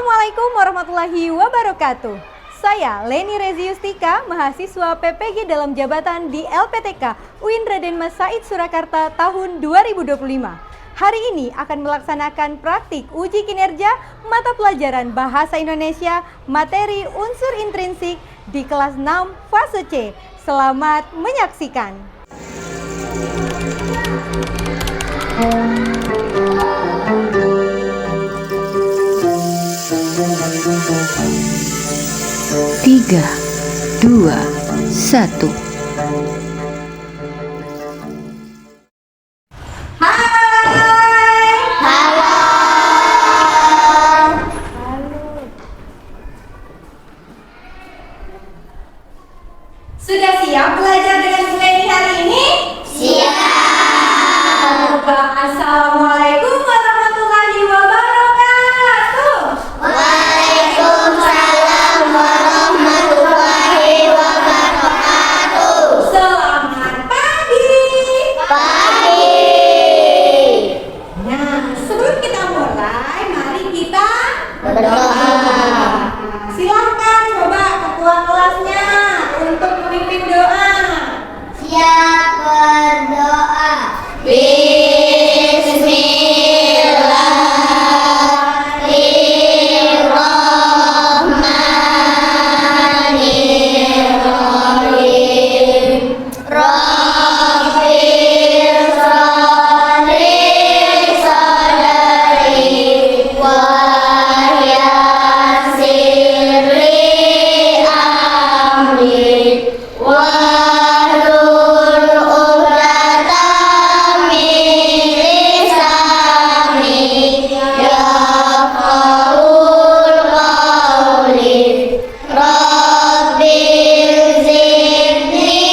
Assalamualaikum warahmatullahi wabarakatuh. Saya Leni Rezi Yustika, mahasiswa PPG dalam jabatan di LPTK UIN Raden Mas Said Surakarta tahun 2025. Hari ini akan melaksanakan praktik uji kinerja mata pelajaran Bahasa Indonesia materi unsur intrinsik di kelas 6 fase C. Selamat menyaksikan. Tiga, dua, satu. Sudah siap belajar dengan Bu Leni hari ini? Siap. Assalamualaikum warahmatullahi wabarakatuh. Waalaikumsalam warahmatullahi wabarakatuh. Selamat pagi. Pagi. Nah, sebelum kita mulai, mari kita Berdoa. Silakan coba ketua kelasnya untuk memimpin doa. Siap berdoa. Bismillahirrahmanirrahim. Rabbil sholli sadri wa yassirli amri wahlul 'uqdatam min lisani yafqahul qawli. Rabbil zidni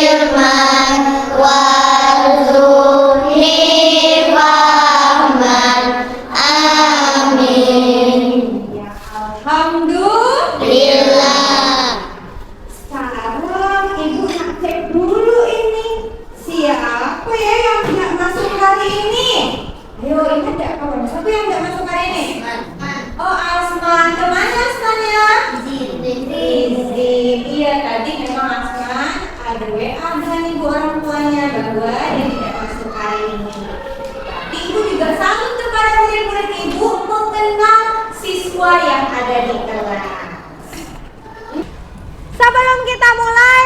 ilman warzuqni fahman. Amin. Alhamdulillah. Lillah. Sekarang Ibu nak cek dulu ini. Siapa ya yang tidak masuk hari ini? Ayo, ingat gak kawan? Siapa yang tidak masuk hari ini? Oh, Asman. Kemana Asman ya? Izin. Iya, tadi memang Asman ada WA dengan ibu orang tuanya bahwa dia tidak masuk hari ini. Tapi Ibu juga salut kepada murid-murid Ibu mengenal siswa yang ada di kelas. Sebelum kita mulai,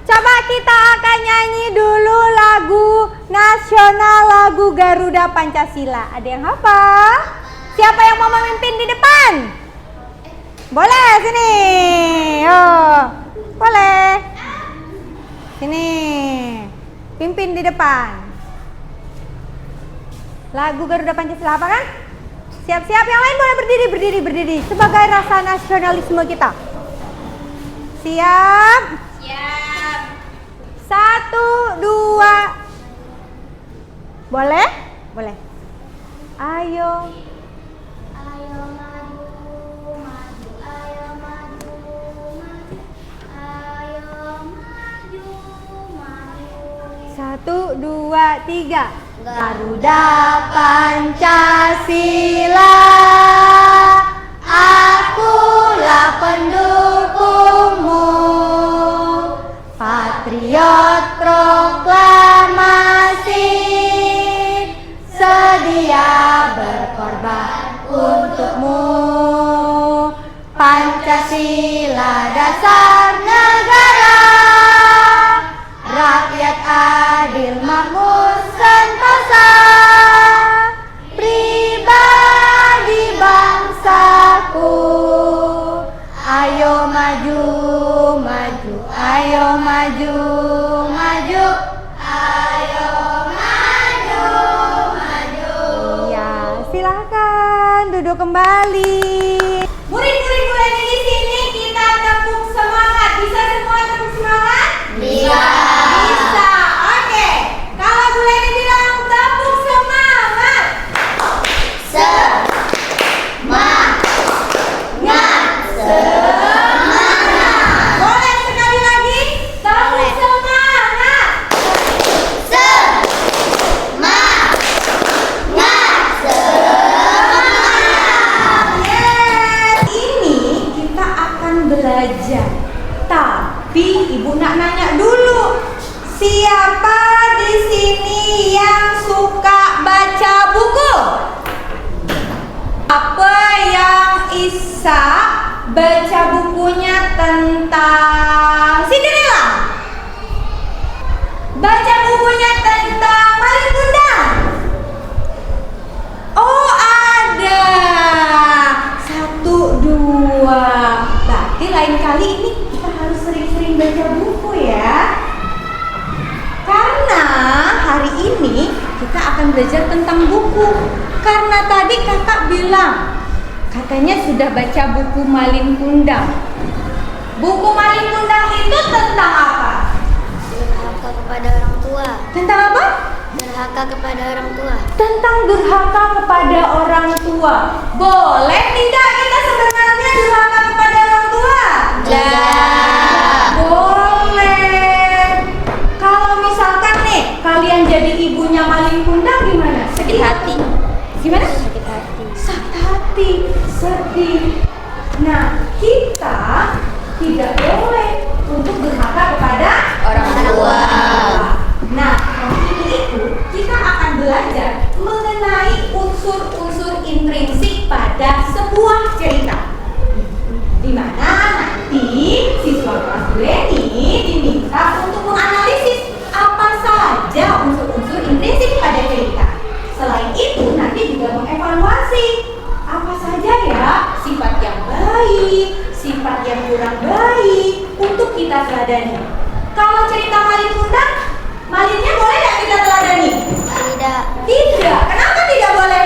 coba kita akan nyanyi dulu lagu nasional, lagu Garuda Pancasila. Ada yang hafal? Siapa yang mau memimpin di depan? Boleh, sini. Yo. Boleh. Sini. Pimpin di depan. Lagu Garuda Pancasila apa kan? Siap-siap, yang lain boleh berdiri. Sebagai rasa nasionalisme kita. Siap? Siap. 1, 2. Boleh? Boleh. Ayo. Ayo maju, maju, ayo maju, maju. Ayo maju, maju. 1, 2, 3. Garuda Pancasila, akulah pendukungmu. Patriot proklamasi, sedia berkorban untukmu. Pancasila dasar negara, rakyat adil makmur sentosa, pribadi bangsaku. Ayo maju, maju, ayo maju, maju. Ayo maju, maju. Ya, silakan duduk kembali. Murid-murid Bu Leni di sini kita tepuk semangat. Bisa semua tepuk semangat? Bisa. Bisa. Oke. Kalau Bu Leni bilang tepuk semangat. Semangat. Boleh sekali lagi? Tepuk semangat. Semangat. Siapa di sini yang suka baca buku? Apa yang Isa baca bukunya tentang Cinderella? Baca bukunya tentang Malin Kundang? Oh, ada. 1, 2. Berarti lain kali ini kita harus sering-sering baca buku ya. Karena hari ini kita akan belajar tentang buku. Karena tadi kakak bilang, katanya sudah baca buku Malin Kundang. Buku Malin Kundang itu tentang apa? Durhaka kepada orang tua. Tentang apa? Durhaka kepada orang tua. Tentang durhaka kepada orang tua. Boleh tidak kita sebenarnya durhaka kepada orang tua? Tidak. Boleh. Kalau misalkan nih kalian jadi ibunya Malin Kundang gimana? Sakit hati. Gimana? Sakit hati. Sakit hati, sedih. Nah, kita tidak boleh untuk durhaka kepada Orang tua. Nah, hari ini kita akan belajar mengenai unsur-unsur intrinsik pada sebuah cerita. Di mana nanti siswa kelas 2 ini diminta untuk menganalisis apa saja unsur-unsur intrinsik pada cerita. Selain itu nanti juga mengevaluasi apa saja ya sifat yang baik, sifat yang kurang baik untuk kita teladani. Kalau cerita Malin Kundang, malinnya boleh nggak kita teladani? Tidak. Tidak. Kenapa tidak boleh?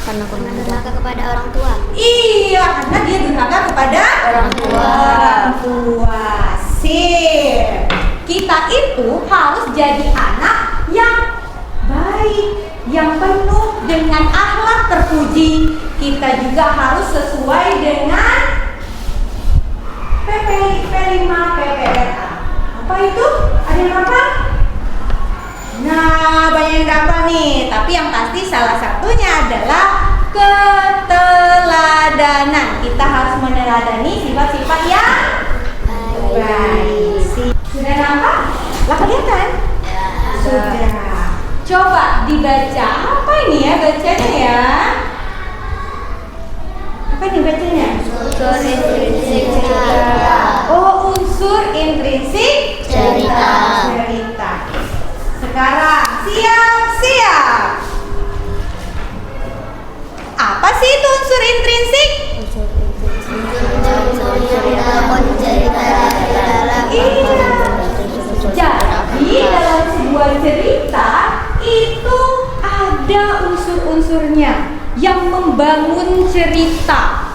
Karena durhaka kepada orang tua. Iya, karena dia durhaka kepada Orang tua. Orang tua. Sip. Kita itu harus jadi anak yang baik, yang penuh dengan akhlak terpuji. Kita juga harus sesuai dengan PP5 PPRA. Apa itu? Ada yang apa? Nah, banyak yang dapat nih. Tapi yang pasti salah satunya adalah keteladanan. Kita harus meneladani sifat-sifat yang baik. Sudah nampak? Lah kelihatan? Sudah. Coba dibaca. Apa ini ya bacanya ya? Apa ini bacanya? Unsur intrinsik cerita. Oh, unsur intrinsik Cerita. cerita. Sekarang siap-siap. Apa sih itu unsur intrinsik? Unsur cerita dari dalam. Iya. Jadi dalam sebuah cerita itu ada unsur-unsurnya yang membangun cerita.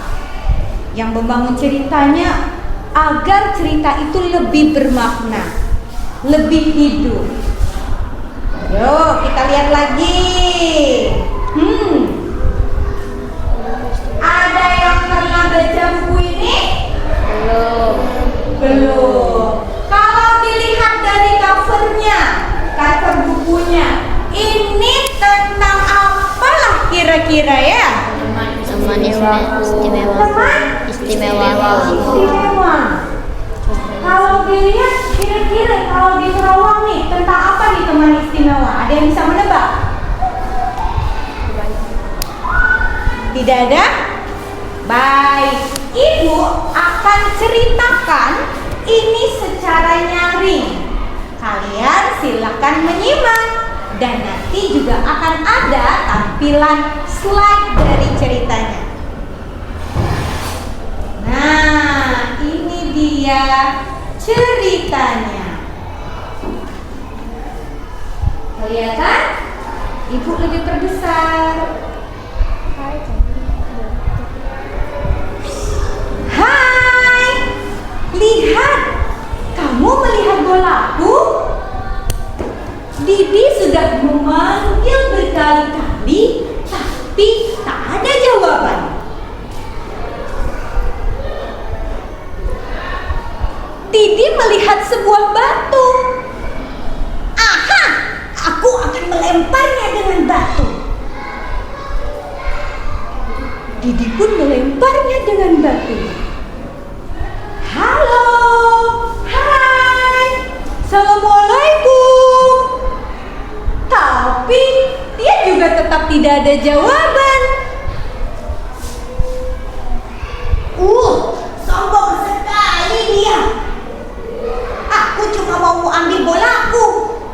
Yang membangun ceritanya agar cerita itu lebih bermakna, lebih hidup. Yuk kita lihat lagi. Ada yang pernah baca buku ini? Belum. Kalau dilihat dari covernya, cover bukunya, ini tentang apalah kira-kira ya? Teman istimewa. Teman Istimewa. istimewa. Kalau dilihat kira-kira kalau di Kerawang nih tentang apa nih teman istimewa? Ada yang bisa menebak? Tidak ada? Baik, Ibu akan ceritakan ini secara nyaring. Kalian silakan menyimak dan nanti juga akan ada tampilan slide dari ceritanya. Nah, ini dia ceritanya. Kelihatan? Ibu lebih perbesar. Hai, lihat. Kamu melihat bolaku? Didi sudah memanggil berkali-kali, tapi tak ada jawaban. Didi melihat sebuah batu. Aha, aku akan melemparnya dengan batu. Didi pun melemparnya dengan batu. Halo, hai, assalamualaikum. juga tetap tidak ada jawaban. Sombong sekali dia. Aku cuma mau ambil bolaku,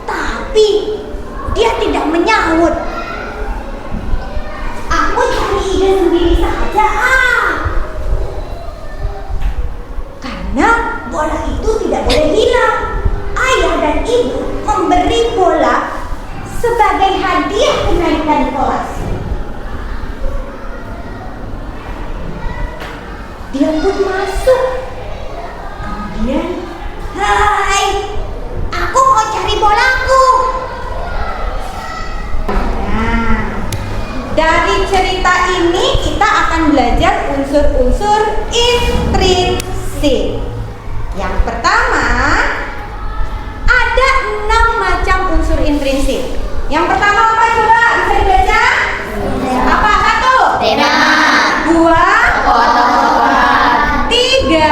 tapi dia tidak menyahut. Aku cari ide sendiri saja. Karena bola itu tidak boleh hilang. Ayah dan ibu memberi bola sebagai hadiah kenaikan kelas. Dia pun masuk. Kemudian, hai, aku mau cari bolaku. Nah, dari cerita ini kita akan belajar unsur-unsur intrinsik. Yang pertama, ada 6 macam unsur intrinsik. Yang pertama apa coba? Bisa dibaca? Apa? 1. Tema. 2. Tokoh-tokoh. 3.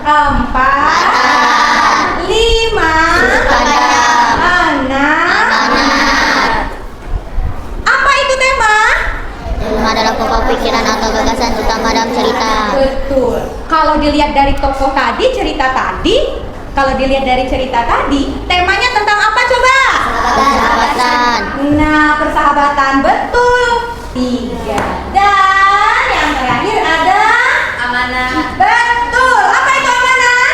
4. 5. 6. Apa itu tema? Tema adalah pokok pikiran atau gagasan utama dalam cerita. Betul. Kalau dilihat dari tokoh tadi, cerita tadi, temanya tentang apa coba? Persahabatan. Nah, persahabatan, betul. 3. Dan yang terakhir ada Amanah. betul. Apa itu amanah?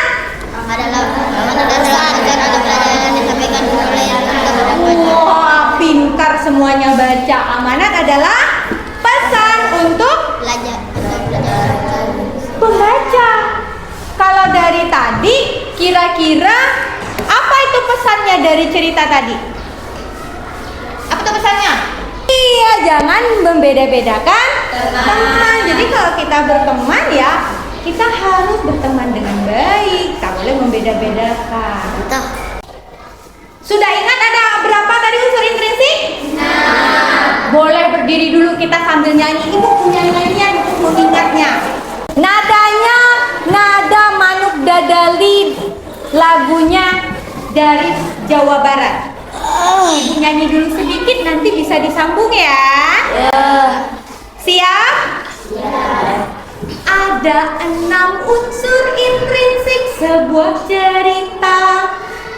Adalah amanah dasar karena ada pelajaran yang disampaikan oleh yang kepada pelajar. Wah, pintar semuanya baca. Amanat adalah pesan untuk Belajar atau pelajaran. pembaca. Kalau dari tadi, kira-kira apa itu pesannya dari cerita tadi? Apa itu pesannya? Iya, jangan membeda-bedakan teman. Jadi kalau kita berteman ya, kita harus berteman dengan baik. Tak boleh membeda-bedakan. Entah. Sudah ingat ada berapa tadi unsur intrinsik? Boleh berdiri dulu kita sambil nyanyi. Ibu punya nyanyian untuk mengingatnya. Nadanya nada Manuk Dadali, lagunya dari Jawa Barat. Ibu nyanyi dulu sedikit, nanti bisa disambung ya. Siap? Ada 6 unsur intrinsik sebuah cerita.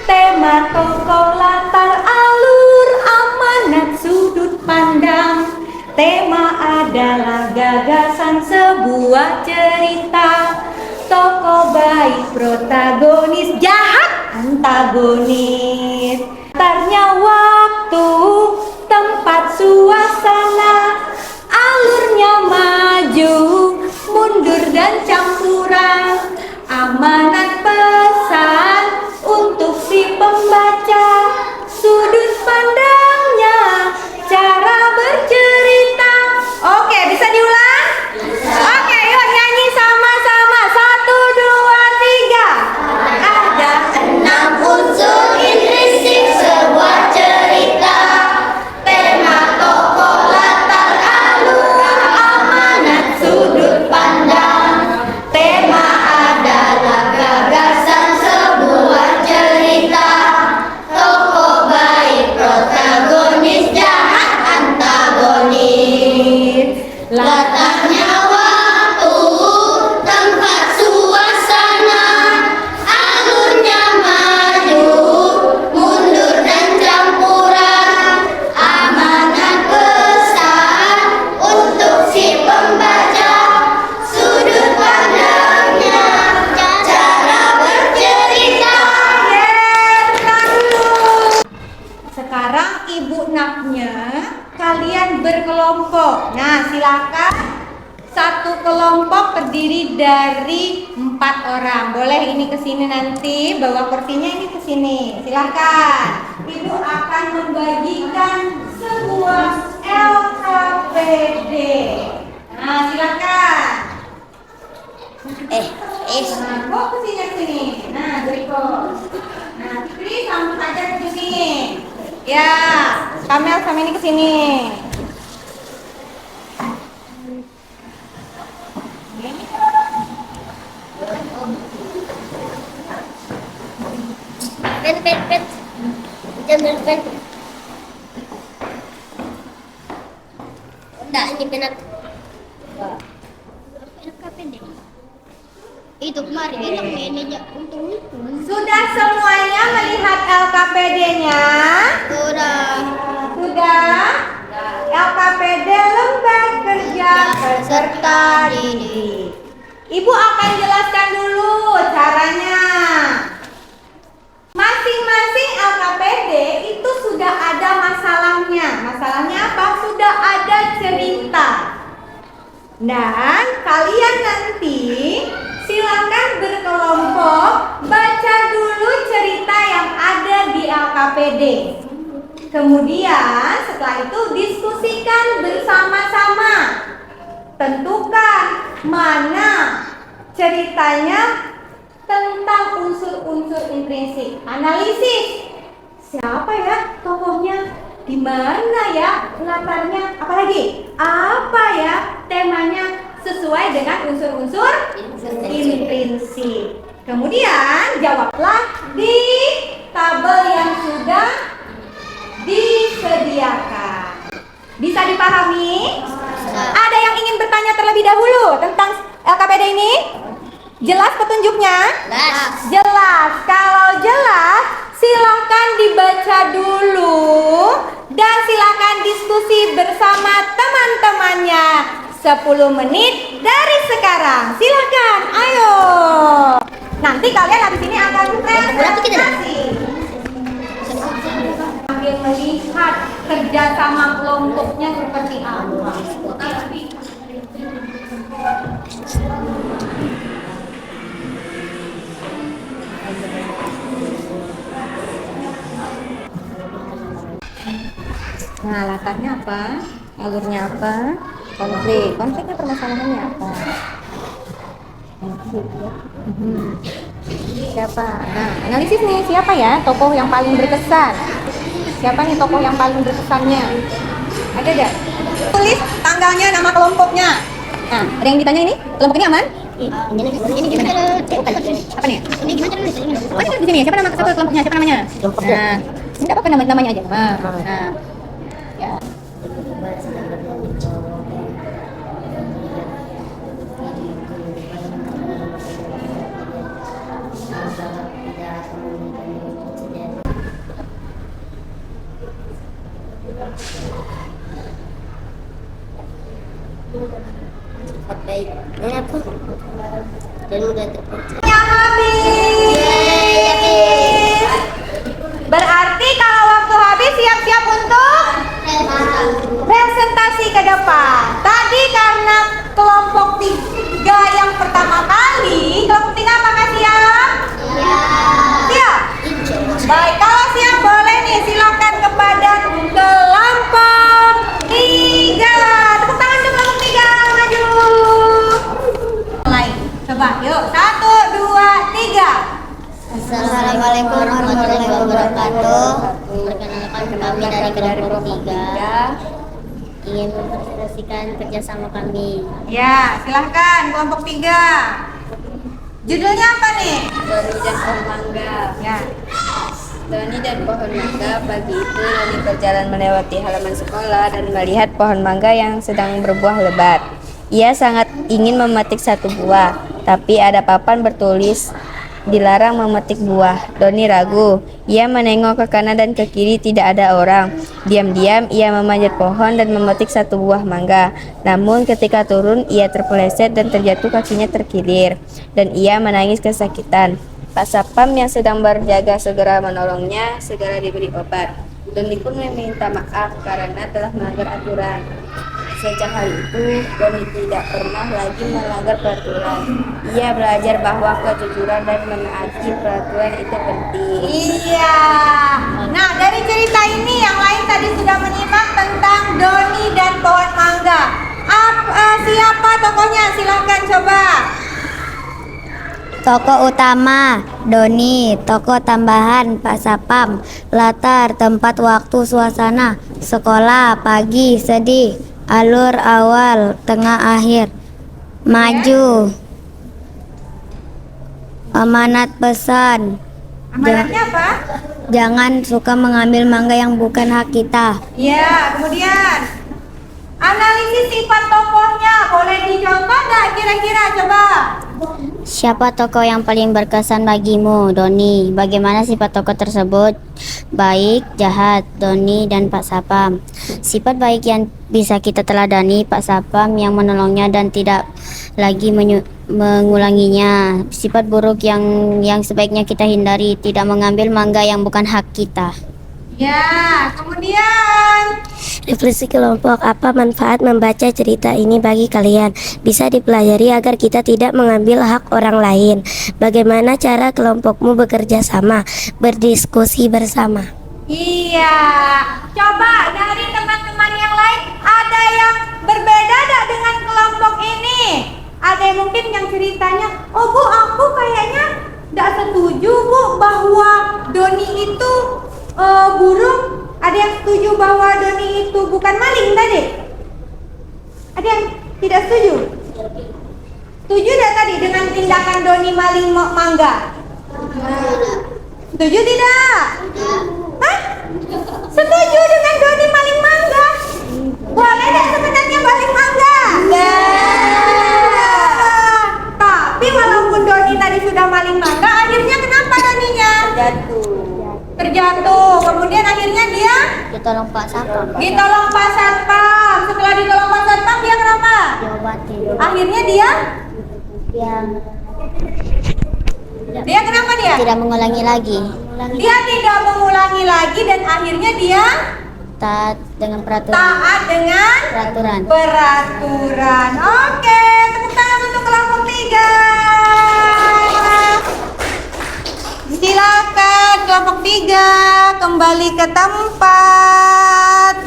Tema, tokoh, latar, alur, amanat, sudut pandang. Tema adalah gagasan sebuah cerita. Tokoh baik, protagonis, jahat, antagonis. Latarnya waktu, tempat, suasana. Alurnya maju, mundur dan campuran. Amanat pesan untuk si pembaca. Sudut pandangnya, cara bercerita. Oke, bisa diulang? Oke, yuk nyanyi sama-sama. 1, 2, 3. Ada 6 unsur intrinsik sebuah cerita. Tema, tokoh, latar, alur, amanat, sudut pandang. Tema adalah gagasan sebuah cerita. Tokoh baik, protagonis, jahat, antagonis. Latarnya waktu, tempat, suasana. Alurnya maju, mundur dan campuran. Amanat pesan untuk si pembaca. Sudut pandangnya, cara bercerita. Tenang dulu. Sekarang ibu naknya kalian berkelompok. Nah, silakan. Satu kelompok terdiri dari 4 orang. Boleh ini ke sini nanti, bawa kursinya ini ke sini. Silakan. Ibu akan membagikan sebuah LKPD. Nah, silakan. Nah, bawa kursinya ke sini. Nah, berikut. Nah, Fikri sambut aja ke sini. Ya, Kamel sama ini ke sini. Pen. Jangan pen. Enggak, ini penak. Penak KPD. Itu kemarin ini aja untung itu. Sudah semuanya melihat LKPD-nya? Sudah? LKPD Lembar Kerja Peserta Didik. Ibu akan jelaskan dulu caranya. Masing-masing LKPD itu sudah ada masalahnya. Masalahnya apa? Sudah ada cerita. Dan kalian nanti silakan berkelompok baca dulu cerita yang ada di LKPD. Kemudian setelah itu diskusikan bersama-sama. Tentukan mana ceritanya tentang unsur-unsur intrinsik. Analisis. Siapa ya tokohnya? Di mana ya latarnya? Apalagi? Apa ya temanya sesuai dengan unsur-unsur intrinsik. Kemudian jawablah di tabel yang sudah disediakan. Bisa dipahami? Ada yang ingin bertanya terlebih dahulu tentang LKPD ini? Jelas petunjuknya? Jelas. Kalau jelas, silakan dibaca dulu dan silakan diskusi bersama teman-temannya 10 menit dari sekarang. Silakan, ayo. Nanti kalian habis ini akan presentasi. Sambil melihat kerjasama kelompoknya seperti apa. Nah, latarnya apa? Alurnya apa? Konfliknya permasalahannya apa? Konflik ya. Siapa? Nah, analisis nih, siapa ya tokoh yang paling berkesan? Siapa nih tokoh yang paling berkesannya? Ada gak? Tulis tanggalnya, nama kelompoknya. Nah, ada yang ditanya ini? Kelompok ini aman? Ini gimana? Apa nih? Ini gimana? Oh, di sini. Siapa nama satu kelompoknya? Siapa namanya? Nah, ini apa namanya aja? Nah, ya. Baik. Ini apa? Dan udah terpercaya. Ya, habis. Berarti kalau waktu habis siap-siap untuk presentasi ke depan. Tadi karena kelompok 3 yang pertama kali, kelompok 3 apakah siap? Siap? Baik, kalau siap boleh nih silakan kepada kelompok 3. Tepuk tangan ke kelompok 3, maju. Mulai, coba yuk, 1, 2, 3. Assalamualaikum warahmatullahi wabarakatuh. Perkenalkan kami dari kelompok 3 ingin mempresentasikan kerjasama kami. Ya, silahkan kelompok 3. Judulnya apa nih? Doni dan pohon mangga. Ya. Doni dan pohon mangga. Pagi itu Doni berjalan melewati halaman sekolah dan melihat pohon mangga yang sedang berbuah lebat. Ia sangat ingin memetik satu buah, tapi ada papan bertulis dilarang memetik buah. Doni ragu. Ia menengok ke kanan dan ke kiri, tidak ada orang. Diam-diam ia memanjat pohon dan memetik satu buah mangga. Namun ketika turun ia terpeleset dan terjatuh, kakinya terkilir dan ia menangis kesakitan. Pak Sapam yang sedang berjaga segera menolongnya, segera diberi obat. Doni pun meminta maaf karena telah melanggar aturan. Sejak hari itu, Doni tidak pernah lagi melanggar peraturan. Ia belajar bahwa kejujuran dan menaati peraturan itu penting. Iya. Nah, dari cerita ini yang lain tadi sudah menyimak tentang Doni dan pohon mangga. Siapa tokohnya? Silakan coba. Tokoh utama Doni, tokoh tambahan Pak Sapam, latar, tempat, waktu, suasana, sekolah, pagi, sedih, alur, awal, tengah, akhir, maju, amanat, pesan. Amanatnya apa? Jangan suka mengambil mangga yang bukan hak kita. Ya, kemudian Analisis sifat tokohnya, boleh dicontoh nggak kira-kira? Coba. Siapa tokoh yang paling berkesan bagimu, Doni? Bagaimana sifat tokoh tersebut? Baik, jahat, Doni dan Pak Sapam. Sifat baik yang bisa kita teladani, Pak Sapam yang menolongnya dan tidak lagi mengulanginya. Sifat buruk yang sebaiknya kita hindari, tidak mengambil mangga yang bukan hak kita. Ya, kemudian. Refleksi kelompok, apa manfaat membaca cerita ini bagi kalian? Bisa dipelajari agar kita tidak mengambil hak orang lain. Bagaimana cara kelompokmu bekerja sama, berdiskusi bersama? Iya, coba dari teman-teman yang lain ada yang berbeda gak dengan kelompok ini? Ada yang mungkin yang ceritanya, oh Bu, aku kayaknya gak setuju Bu bahwa Doni itu burung. Ada yang setuju bahwa Doni itu bukan maling tadi? Ada yang tidak setuju? Setuju tidak tadi dengan tindakan Doni maling mangga? Setuju tidak? Hah? Setuju dengan Doni maling mangga? Boleh tidak sebenarnya maling mangga? Tapi walaupun Doni tadi sudah maling mangga, akhirnya kenapa Doninya? Terjatuh. Kemudian akhirnya dia Ditolong Pak Sapam. ditolong Pak Satpam. Setelah ditolong Pak Satpam dia kenapa? Diobatin. Akhirnya dia kenapa dia? Tidak mengulangi lagi. Dia tidak mengulangi lagi dan akhirnya dia Taat dengan peraturan. taat dengan Peraturan. peraturan. Oke, tepuk tangan untuk kelompok 3. Silakan kelompok 3 kembali ke tempat.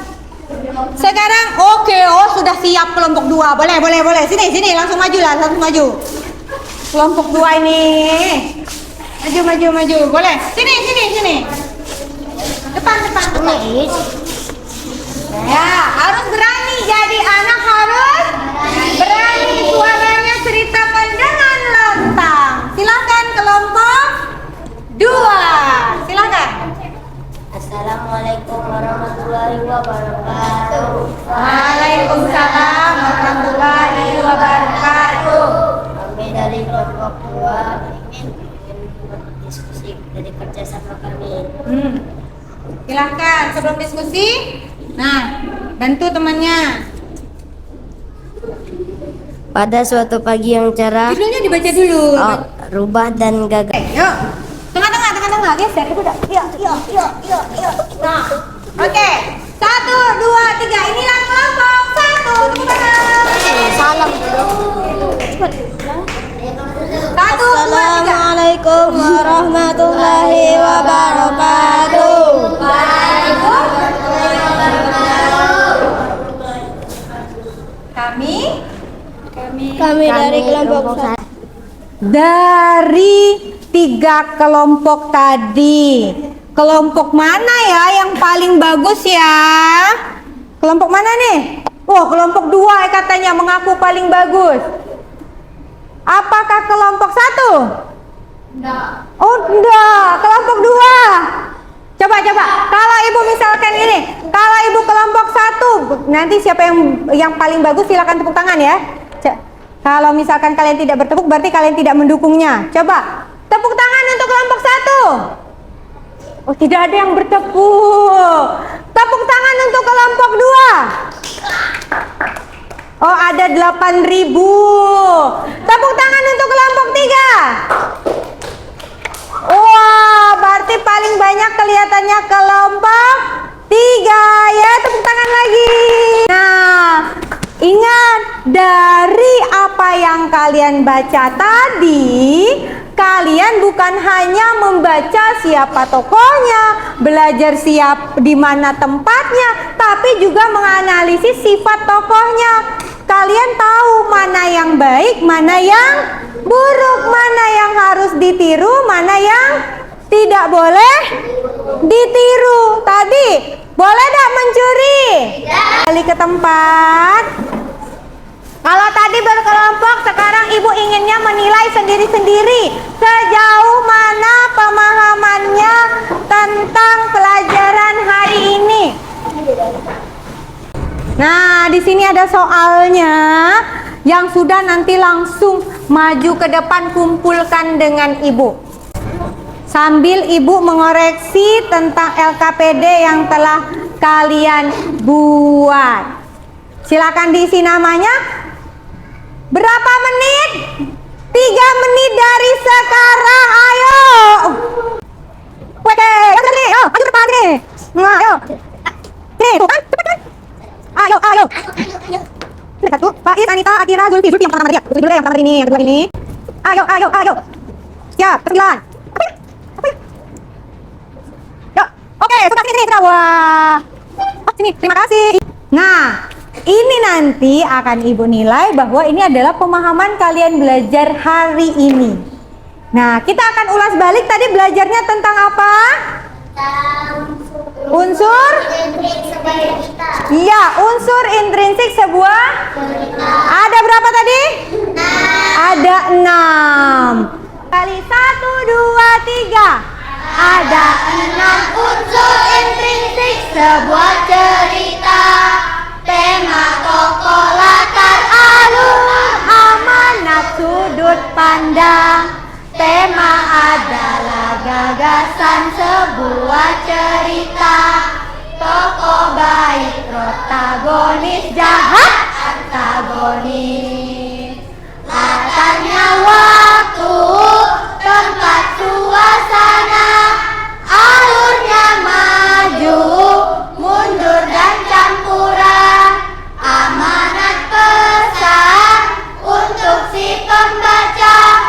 Sekarang oke, oh sudah siap kelompok 2. Boleh. Sini langsung maju lah, langsung maju. Kelompok 2 ini. Maju. Boleh. Sini. Depan. Ya, harus berani jadi anak, harus berani, suaranya ceritakan dengan lantang. Silakan kelompok 2. Silakan. Assalamualaikum warahmatullahi wabarakatuh. Waalaikumsalam warahmatullahi wabarakatuh. Kami dari kelompok 2 ingin berdiskusi dari kerjasama kami. Silakan sebelum diskusi. Nah, bantu temannya. Pada suatu pagi yang cerah, Judulnya dibaca dulu. rubah dan gagal. Yuk. Tengah-tengah geser. Yuk. Nah, oke. 1, 2, 3. Inilah kelompok 1. Tepuk tangan. Salam. 1, 2, 3. Assalamualaikum warahmatullahi wabarakatuh. Kami dari kelompok 1. dari 3 kelompok tadi, kelompok mana ya yang paling bagus ya? Kelompok mana nih? Oh, kelompok 2 katanya mengaku paling bagus. Apakah kelompok 1? Enggak. Oh, enggak. Kelompok 2. Coba. Kalau ibu misalkan ini, kalau ibu kelompok 1, nanti siapa yang paling bagus silakan tepuk tangan ya. Kalau misalkan kalian tidak bertepuk, berarti kalian tidak mendukungnya. Coba, tepuk tangan untuk kelompok 1. Oh, tidak ada yang bertepuk. Tepuk tangan untuk kelompok 2. Oh, ada 8.000. Tepuk tangan untuk kelompok 3. Wah, berarti paling banyak kelihatannya kelompok 3 ya. Tepuk tangan lagi. Nah, ingat, dari apa yang kalian baca tadi, kalian bukan hanya membaca siapa tokohnya, belajar di mana tempatnya, tapi juga menganalisis sifat tokohnya. Kalian tahu mana yang baik, mana yang buruk, mana yang harus ditiru, mana yang tidak boleh ditiru. Tadi boleh tidak mencuri? Kembali ke tempat. Kalau tadi berkelompok, sekarang ibu inginnya menilai sendiri-sendiri sejauh mana pemahamannya tentang pelajaran hari ini. Nah, di sini ada soalnya yang sudah nanti langsung maju ke depan kumpulkan dengan ibu. Sambil ibu mengoreksi tentang LKPD yang telah kalian buat. Silakan diisi namanya. Berapa menit? 3 menit dari sekarang, ayo. Oke, nih, ayo, maju depan nih. Nah, ayo. Nih, tuh kan, cepat kan? Ayo. Ini satu, Faiz, Anita, Akira, Zulfi yang pertama dia. Zulfi dulu yang pertama ini, yang kedua ini. Ayo. Siap, 9. Apa ya? Ya, oke, sudah sini, sudah. Wah. Oh, sini, terima kasih. Nah, ini nanti akan ibu nilai bahwa ini adalah pemahaman kalian belajar hari ini. Nah, kita akan ulas balik tadi belajarnya tentang apa? Unsur? Iya, unsur intrinsik sebuah ada berapa tadi? Ada 6. Kali 1, 2, 3. Ada 6 unsur intrinsik sebuah cerita. Tema, tokoh, latar, alur, amanat, sudut pandang. Tema adalah gagasan sebuah cerita. Tokoh baik, protagonis, jahat, antagonis. Latarnya waktu, tempat, suasana. Alurnya maju, mundur dan campuran. Amanat pesan untuk si pembaca.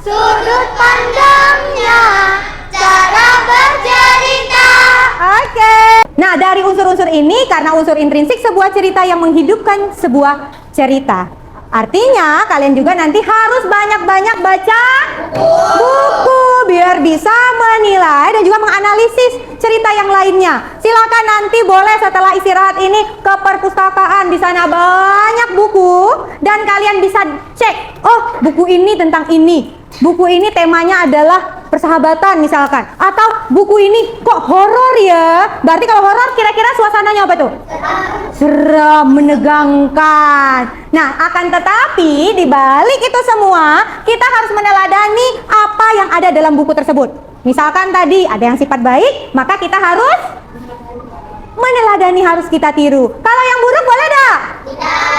Sudut pandangnya, cara bercerita. Oke. Nah, dari unsur-unsur ini, karena unsur intrinsik sebuah cerita yang menghidupkan sebuah cerita. Artinya, kalian juga nanti harus banyak-banyak baca buku biar bisa menilai dan juga menganalisis cerita yang lainnya. Silakan nanti boleh setelah istirahat ini ke perpustakaan, di sana banyak buku dan kalian bisa cek. Oh, buku ini tentang ini. Buku ini temanya adalah persahabatan misalkan. Atau buku ini kok horor ya? Berarti kalau horor kira-kira suasananya apa tuh? Seram, menegangkan. Nah, akan tetapi di balik itu semua kita harus meneladani apa yang ada dalam buku tersebut. Misalkan tadi ada yang sifat baik, maka kita harus meneladani, harus kita tiru. Kalau yang buruk boleh tidak?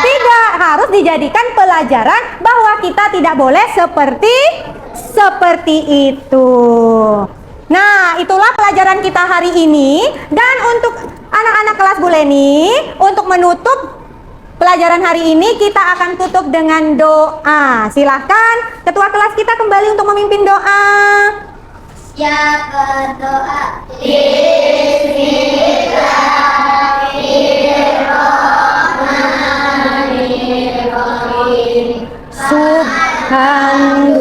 Tidak, harus dijadikan pelajaran bahwa kita tidak boleh seperti itu. Nah, itulah pelajaran kita hari ini. Dan untuk anak-anak kelas Bu Leni, untuk menutup pelajaran hari ini kita akan tutup dengan doa. Silahkan ketua kelas kita kembali untuk memimpin doa. Ya, berdoa. Subhanallah.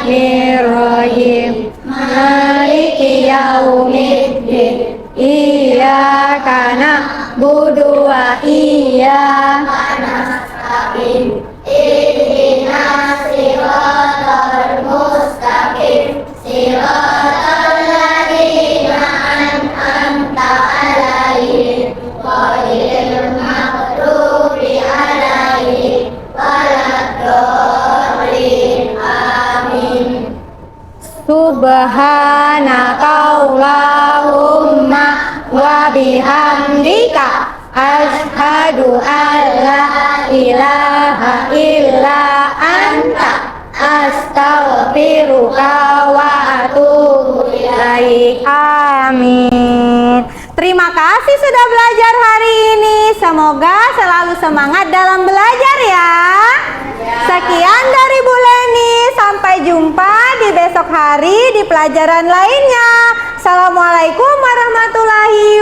Bismillahirrahmanirrahim. Maliki yaumiddin. Iyyaka na'budu wa iyyaka nasta'in. Ihdinas siratal mustaqim. Siratal ladzina an'amta 'alaihim ghairil maghdubi 'alaihim waladdallin. Amin. Subhanakallahumma wa bihamdika asyhadu an la ilaha illa anta astaghfiruka wa atubu ilaik. Amin. Terima kasih sudah belajar hari ini. Semoga selalu semangat dalam belajar ya. Sekian dari Bu Leni. Sampai jumpa di besok hari di pelajaran lainnya. Assalamualaikum warahmatullahi